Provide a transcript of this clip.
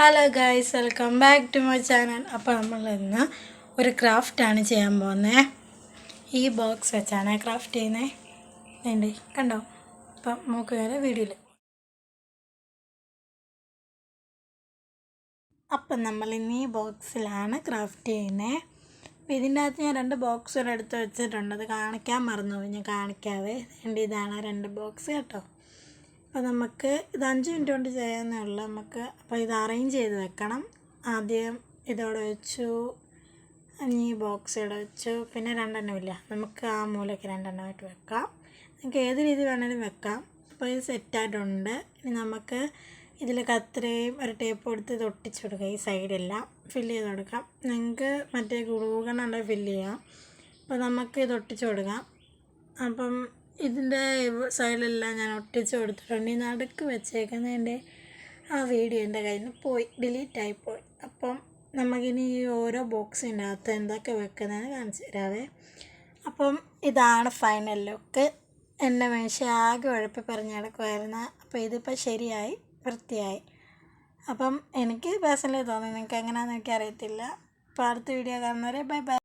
Hello guys, welcome back to my channel. അപ്പോൾ നമ്മൾ ഇന്ന് ഒരു ക്രാഫ്റ്റാണ് ചെയ്യാൻ പോകുന്നത്. ഈ ബോക്സ് വെച്ചാണ് ക്രാഫ്റ്റ് ചെയ്യുന്നത്. വേണ്ടി കണ്ടോ? അപ്പം നമുക്ക് വേറെ വീഡിയോയിൽ. അപ്പം നമ്മൾ ഇന്ന് ഈ ബോക്സിലാണ് ക്രാഫ്റ്റ് ചെയ്യുന്നത്. അപ്പോൾ ഇതിൻ്റെ അകത്ത് ഞാൻ 2 ബോക്സുകൾ എടുത്ത് വെച്ചിട്ടുണ്ട്. അത് കാണിക്കാൻ മറന്നുപോയി, ഞാൻ കാണിക്കാവേ. വേണ്ടി ഇതാണ് 2 ബോക്സ് കേട്ടോ. അപ്പോൾ നമുക്ക് ഇത് 5 മിനിറ്റ് കൊണ്ട് ചെയ്യാവുന്നേ ഉള്ളൂ നമുക്ക്. അപ്പോൾ ഇത് അറേഞ്ച് ചെയ്ത് വെക്കണം. ആദ്യം ഇതോടെ വെച്ചു, ഈ ബോക്സ് ഇവിടെ വെച്ചു, പിന്നെ 2 ഇല്ല, നമുക്ക് ആ മൂലയ്ക്ക് 2 വെക്കാം. നമുക്ക് ഏത് രീതി വേണമെങ്കിലും വെക്കാം. അപ്പോൾ ഇത് സെറ്റായിട്ടുണ്ട്. ഇനി നമുക്ക് ഇതിൽ കത്രയും ഒരു ടേപ്പ് കൊടുത്ത് ഇത് ഒട്ടിച്ചു കൊടുക്കാം. ഈ സൈഡെല്ലാം ഫില്ല് ചെയ്ത് കൊടുക്കാം. നിങ്ങൾക്ക് മറ്റേ ഗ്ലൂഗണ്ണുണ്ടെങ്കിൽ ഫില്ല് ചെയ്യാം. അപ്പോൾ നമുക്ക് ഇത് ഒട്ടിച്ചു കൊടുക്കാം. അപ്പം ഇതിൻ്റെ സൈഡിലെല്ലാം ഞാൻ ഒട്ടിച്ച് കൊടുത്തിട്ടുണ്ട്. ഈ നടുക്ക് വെച്ചേക്കുന്നതിൻ്റെ ആ വീഡിയോ എൻ്റെ കയ്യിൽ നിന്ന് പോയി, ഡിലീറ്റായിപ്പോയി. അപ്പം നമുക്കിനി ഈ ഓരോ ബോക്സിൻ്റെ അകത്ത് എന്തൊക്കെ വെക്കുന്നതെന്ന് കാണിച്ചു തരാവേ. അപ്പം ഇതാണ് ഫൈനൽ ലുക്ക്. എൻ്റെ മേശ ആകെ ഉഴപ്പി പറഞ്ഞ് കിടക്കുമായിരുന്നു. അപ്പോൾ ഇതിപ്പോൾ ശരിയായി, വൃത്തിയായി. അപ്പം എനിക്ക് പേഴ്സണലി തോന്നി, നിങ്ങൾക്ക് എങ്ങനെയാണെന്ന് എനിക്കറിയത്തില്ല. അപ്പോൾ അടുത്ത വീഡിയോ കാണുന്നവരെ ബൈ ബൈ.